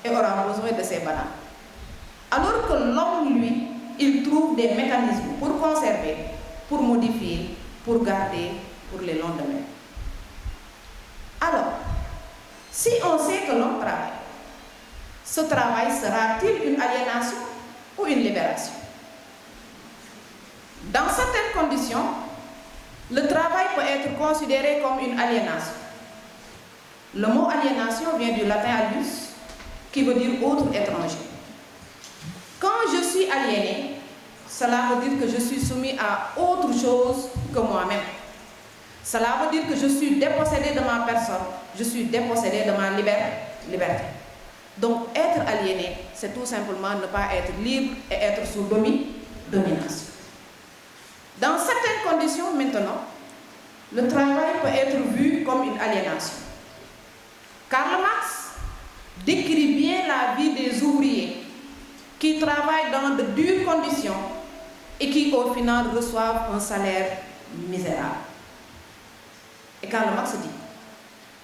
et aura besoin de ces bananes. Alors que l'homme, lui, il trouve des mécanismes pour conserver, pour modifier, pour garder pour les lendemains. Alors, si on sait que l'homme travaille, ce travail sera-t-il une aliénation ou une libération? Dans certaines conditions, le travail peut être considéré comme une aliénation. Le mot aliénation vient du latin alius, qui veut dire autre, étranger. Quand je suis aliéné, cela veut dire que je suis soumis à autre chose que moi-même. Cela veut dire que je suis dépossédé de ma personne, je suis dépossédé de ma liberté. Donc être aliéné, c'est tout simplement ne pas être libre et être sous domination. Dans certaines conditions maintenant, le travail peut être vu comme une aliénation. Karl Marx décrit bien la vie des ouvriers qui travaillent dans de dures conditions et qui au final reçoivent un salaire misérable. Et Karl Marx dit,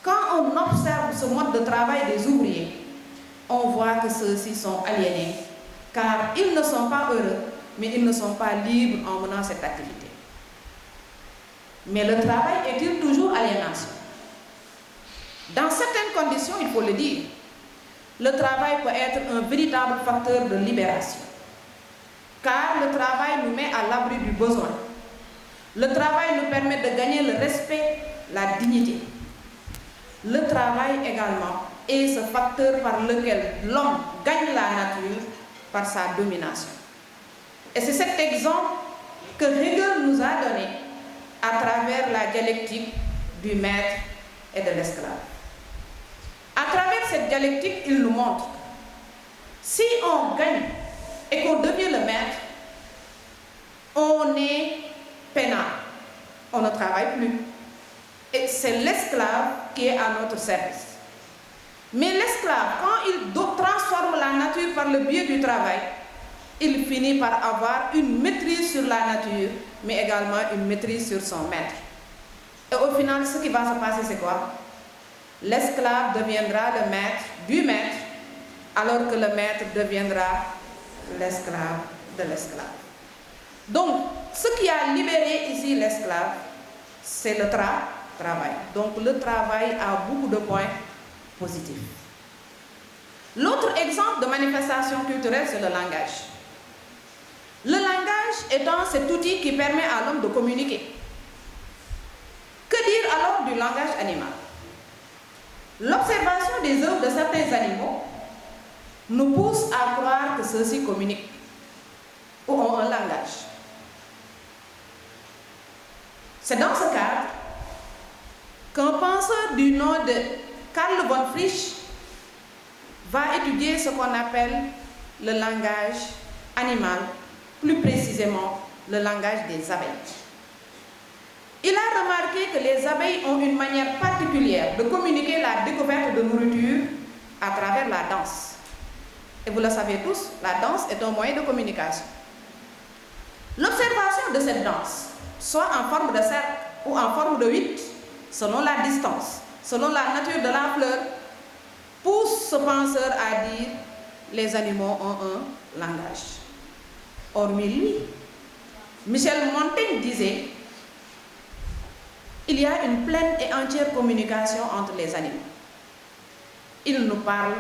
quand on observe ce mode de travail des ouvriers, on voit que ceux-ci sont aliénés, car ils ne sont pas heureux, mais ils ne sont pas libres en menant cette activité. Mais le travail est-il toujours aliénation? Dans certaines conditions, il faut le dire, le travail peut être un véritable facteur de libération. Car le travail nous met à l'abri du besoin. Le travail nous permet de gagner le respect, la dignité. Le travail également est ce facteur par lequel l'homme gagne la nature par sa domination. Et c'est cet exemple que Hegel nous a donné à travers la dialectique du maître et de l'esclave. À travers cette dialectique, il nous montre, si on gagne et qu'on devient le maître, on est peinard, on ne travaille plus. Et c'est l'esclave qui est à notre service. Mais l'esclave, quand il transforme la nature par le biais du travail, il finit par avoir une maîtrise sur la nature, mais également une maîtrise sur son maître. Et au final, ce qui va se passer, c'est quoi? L'esclave deviendra le maître du maître, alors que le maître deviendra l'esclave de l'esclave. Donc, ce qui a libéré ici l'esclave, c'est le travail. Donc, le travail a beaucoup de points positifs. L'autre exemple de manifestation culturelle, c'est le langage. Le langage étant cet outil qui permet à l'homme de communiquer. Que dire alors du langage animal? L'observation des œuvres de certains animaux nous pousse à croire que ceux-ci communiquent ou ont un langage. C'est dans ce cadre qu'un penseur du nom de Karl von Frisch va étudier ce qu'on appelle le langage animal, plus précisément le langage des abeilles. Il a remarqué que les abeilles ont une manière particulière de communiquer la découverte de nourriture à travers la danse. Et vous le savez tous, la danse est un moyen de communication. L'observation de cette danse, soit en forme de cercle ou en forme de 8, selon la distance, selon la nature de la fleur, pousse ce penseur à dire les animaux ont un langage. Hormis lui, Michel Montaigne disait il y a une pleine et entière communication entre les animaux. Il nous parle.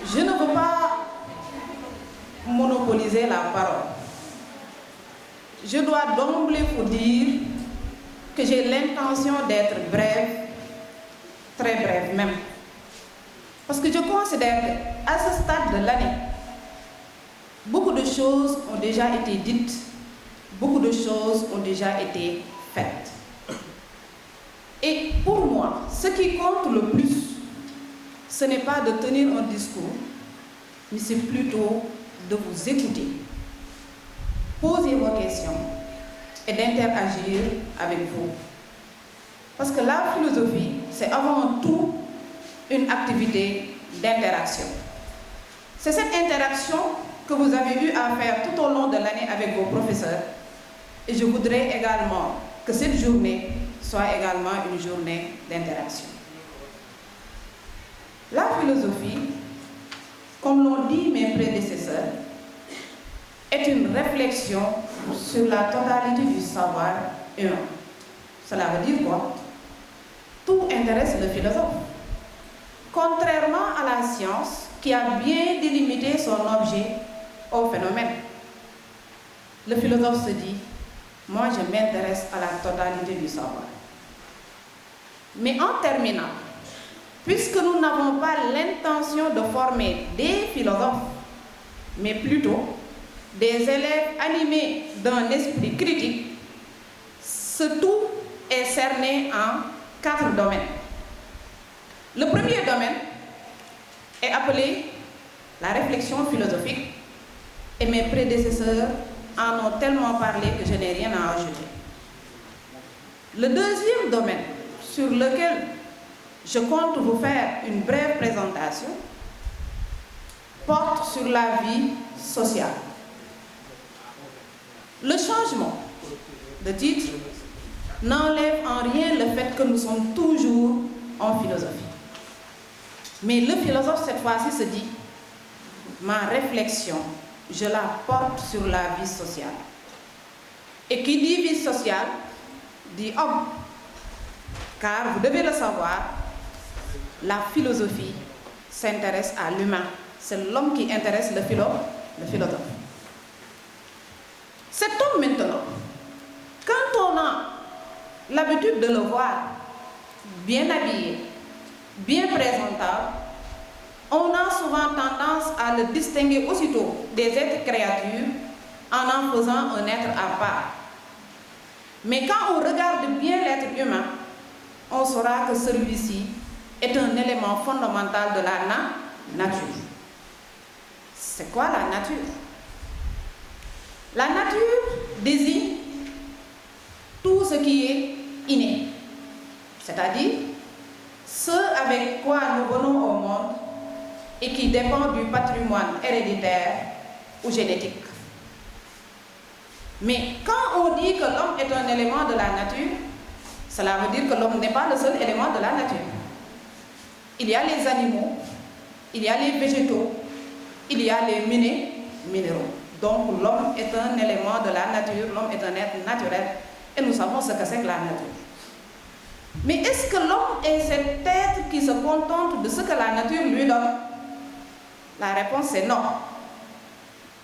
Je ne veux pas monopoliser la parole. Je dois d'emblée vous dire que j'ai l'intention d'être brève, très brève même. Parce que je considère qu'à ce stade de l'année, beaucoup de choses ont déjà été dites, beaucoup de choses ont déjà été faites. Et pour moi, ce qui compte le plus, ce n'est pas de tenir un discours, mais c'est plutôt de vous écouter, poser vos questions et d'interagir avec vous. Parce que la philosophie, c'est avant tout une activité d'interaction. C'est cette interaction que vous avez eu à faire tout au long de l'année avec vos professeurs. Et je voudrais également que cette journée soit également une journée d'interaction. La philosophie, comme l'ont dit mes prédécesseurs, est une réflexion sur la totalité du savoir humain. Cela veut dire quoi? Tout intéresse le philosophe. Contrairement à la science qui a bien délimité son objet au phénomène. Le philosophe se dit, moi je m'intéresse à la totalité du savoir. Mais en terminant, puisque nous n'avons pas l'intention de former des philosophes, mais plutôt des élèves animés d'un esprit critique, ce tout est cerné en 4 domaines. Le premier domaine est appelé la réflexion philosophique et mes prédécesseurs en ont tellement parlé que je n'ai rien à ajouter. Le deuxième domaine sur lequel je compte vous faire une brève présentation porte sur la vie sociale. Le changement de titre n'enlève en rien le fait que nous sommes toujours en philosophie. Mais le philosophe, cette fois-ci, se dit, ma réflexion, je la porte sur la vie sociale. Et qui dit vie sociale, dit homme. Car vous devez le savoir, la philosophie s'intéresse à l'humain. C'est l'homme qui intéresse le philosophe. Cet homme maintenant, quand on a l'habitude de le voir bien habillé, bien présentable, on a souvent tendance à le distinguer aussitôt des êtres créatures en faisant un être à part. Mais quand on regarde bien l'être humain, on saura que celui-ci est un élément fondamental de la nature. C'est quoi la nature? La nature désigne tout ce qui est inné, c'est-à-dire ce avec quoi nous venons au monde et qui dépend du patrimoine héréditaire ou génétique. Mais quand on dit que l'homme est un élément de la nature, cela veut dire que l'homme n'est pas le seul élément de la nature. Il y a les animaux, il y a les végétaux, il y a les minéraux. Donc l'homme est un élément de la nature, l'homme est un être naturel et nous savons ce que c'est que la nature. Mais est-ce que l'homme est cet être qui se contente de ce que la nature lui donne? La réponse est non.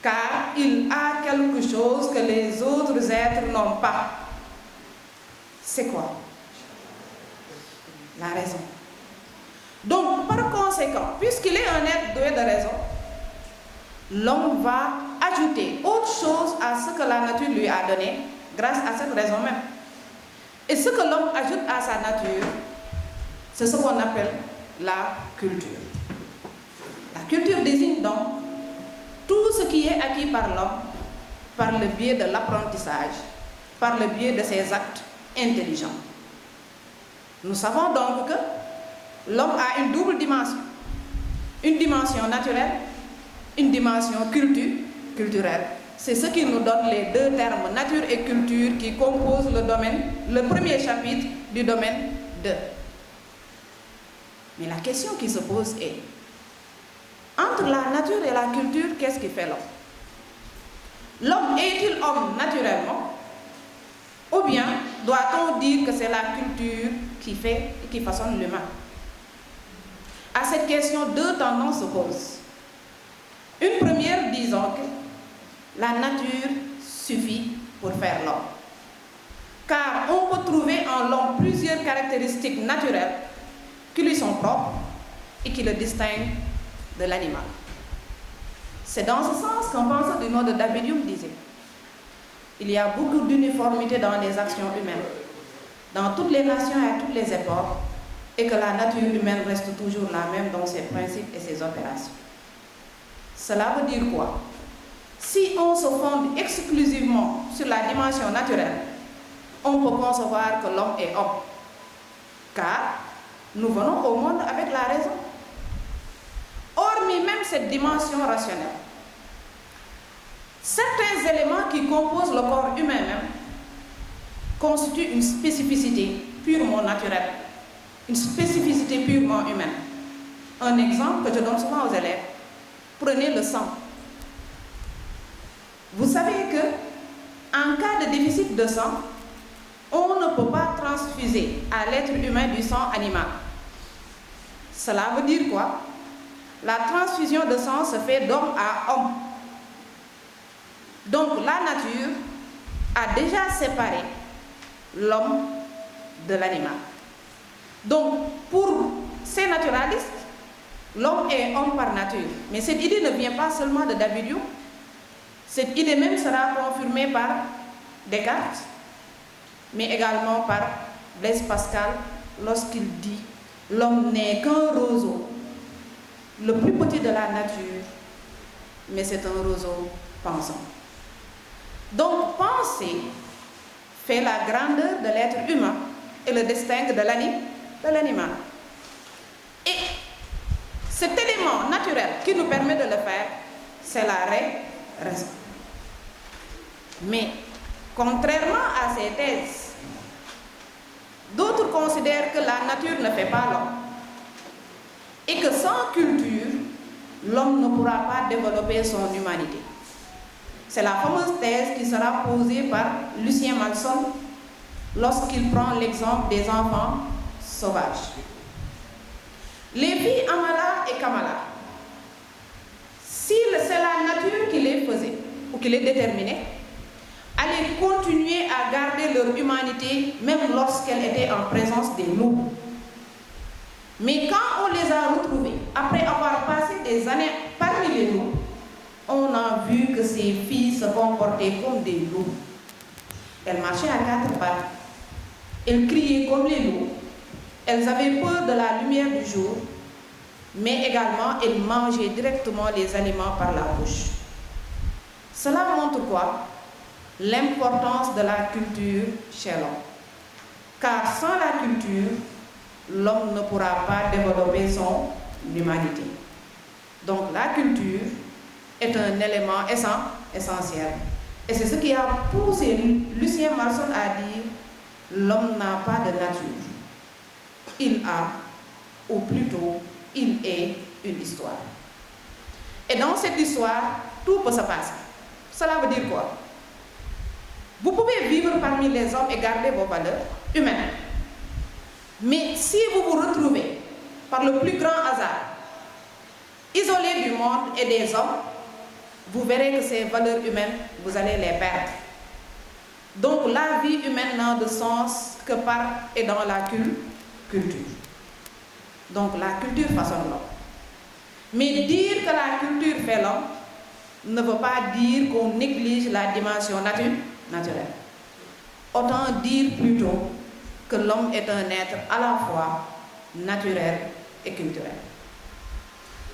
Car il a quelque chose que les autres êtres n'ont pas. C'est quoi? La raison. Donc, par conséquent, puisqu'il est un être doué de raison, l'homme va ajouter autre chose à ce que la nature lui a donné grâce à cette raison même. Et ce que l'homme ajoute à sa nature, c'est ce qu'on appelle la culture. La culture désigne donc tout ce qui est acquis par l'homme par le biais de l'apprentissage, par le biais de ses actes intelligents. Nous savons donc que l'homme a une double dimension. Une dimension naturelle, une dimension culturelle. C'est ce qui nous donne les deux termes, nature et culture, qui composent le premier chapitre du domaine 2. Mais la question qui se pose est, entre la nature et la culture, qu'est-ce qui fait l'homme? L'homme est-il homme naturellement? Ou bien doit-on dire que c'est la culture qui fait et qui façonne l'humain? À cette question, deux tendances se posent. Une première disant que la nature suffit pour faire l'homme. Car on peut trouver en l'homme plusieurs caractéristiques naturelles qui lui sont propres et qui le distinguent de l'animal. C'est dans ce sens qu'un penseur du nom de David Hume disait: il y a beaucoup d'uniformité dans les actions humaines, dans toutes les nations et à toutes les époques, et que la nature humaine reste toujours la même dans ses principes et ses opérations. Cela veut dire quoi? Si on se fonde exclusivement sur la dimension naturelle, on peut concevoir que l'homme est homme, car nous venons au monde avec la raison. Hormis même cette dimension rationnelle, certains éléments qui composent le corps humain même constituent une spécificité purement naturelle, une spécificité purement humaine. un exemple que je donne souvent aux élèves. Prenez le sang. Vous savez que en cas de déficit de sang, on ne peut pas transfuser à l'être humain du sang animal. Cela veut dire quoi? La transfusion de sang se fait d'homme à homme. Donc la nature a déjà séparé l'homme de l'animal. Donc pour ces naturalistes, l'homme est homme par nature. Mais cette idée ne vient pas seulement de David Hume. Cette idée même sera confirmée par Descartes, mais également par Blaise Pascal lorsqu'il dit « L'homme n'est qu'un roseau, le plus petit de la nature, mais c'est un roseau pensant. » Donc penser fait la grandeur de l'être humain et le distingue de l'animal. Et cet élément naturel qui nous permet de le faire, c'est la raison. Mais contrairement à ces thèses, d'autres considèrent que la nature ne fait pas l'homme et que sans culture, l'homme ne pourra pas développer son humanité. C'est la fameuse thèse qui sera posée par Lucien Malson lorsqu'il prend l'exemple des enfants sauvages. Les filles Amala et Kamala, si c'est la nature qui les faisait ou qui les déterminait, allaient continuer à garder leur humanité même lorsqu'elles étaient en présence des loups. Mais quand on les a retrouvées, après avoir passé des années parmi les loups, on a vu que ces filles se comportaient comme des loups. Elles marchaient à quatre pattes, elles criaient comme les loups, elles avaient peur de la lumière du jour, mais également elles mangeaient directement les aliments par la bouche. Cela montre quoi? L'importance de la culture chez l'homme. Car sans la culture, l'homme ne pourra pas développer son humanité. Donc la culture est un élément essentiel. Et c'est ce qui a poussé Lucien Malson à dire « L'homme n'a pas de nature. Il a, ou plutôt, il est une histoire. » Et dans cette histoire, tout peut se passer. Cela veut dire quoi? Vous pouvez vivre parmi les hommes et garder vos valeurs humaines. Mais si vous vous retrouvez, par le plus grand hasard, isolé du monde et des hommes, vous verrez que ces valeurs humaines, vous allez les perdre. Donc la vie humaine n'a de sens que par et dans la culture. Donc la culture façonne l'homme. Mais dire que la culture fait l'homme ne veut pas dire qu'on néglige la dimension naturelle. Autant dire plutôt que l'homme est un être à la fois naturel et culturel.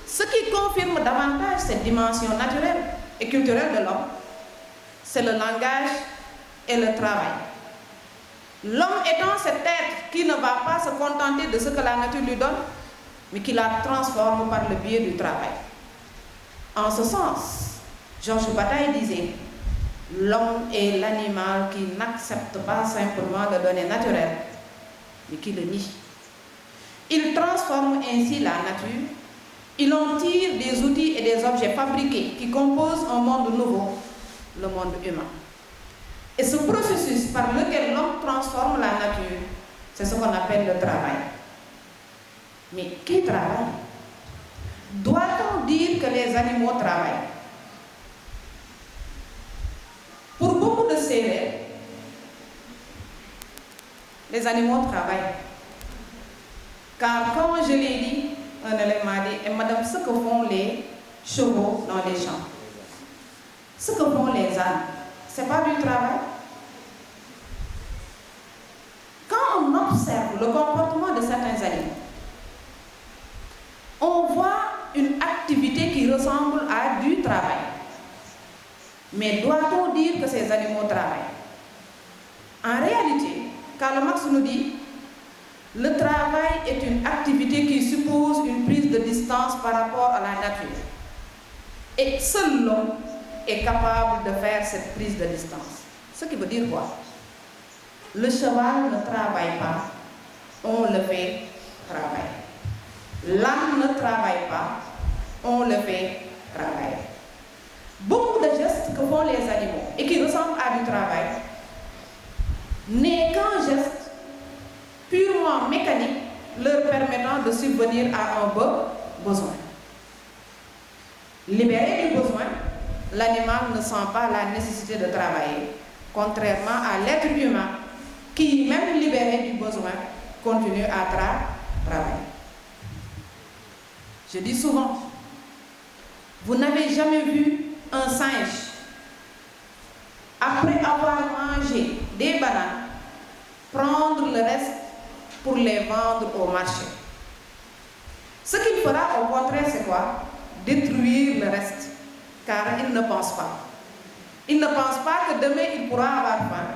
Ce qui confirme davantage cette dimension naturelle et culturelle de l'homme, c'est le langage et le travail. L'homme étant cet être qui ne va pas se contenter de ce que la nature lui donne, mais qui la transforme par le biais du travail. En ce sens, Georges Bataille disait « L'homme est l'animal qui n'accepte pas simplement le donné naturel, mais qui le nie. Il transforme ainsi la nature, il en tire des outils et des objets fabriqués qui composent un monde nouveau, le monde humain. Et ce processus par lequel l'homme transforme la nature, c'est ce qu'on appelle le travail. Mais qui travaille? Doit-on dire que les animaux travaillent? Pour beaucoup de Sérères, les animaux travaillent. Car comme je l'ai dit, un élève m'a dit, et madame, ce que font les chevaux dans les champs, ce que font les ânes, ce n'est pas du travail. Quand on observe le comportement de certains animaux, on voit une activité qui ressemble à du travail. Mais doit-on dire que ces animaux travaillent? En réalité, Karl Marx nous dit, le travail est une activité qui suppose une prise de distance par rapport à la nature. Et seul l'homme est capable de faire cette prise de distance. Ce qui veut dire quoi? Le cheval ne travaille pas, on le fait travailler. L'âme ne travaille pas, on le fait travailler. Beaucoup de gestes que font les animaux et qui ressemblent à du travail n'est qu'un geste purement mécanique leur permettant de subvenir à un besoin. Libéré du besoin, l'animal ne sent pas la nécessité de travailler, contrairement à l'être humain qui, même libéré du besoin, continue à travailler. Je dis souvent, vous n'avez jamais vu un singe, après avoir mangé des bananes, prendre le reste pour les vendre au marché. Ce qu'il fera au contraire, c'est quoi? Détruire le reste, car il ne pense pas. Il ne pense pas que demain il pourra avoir faim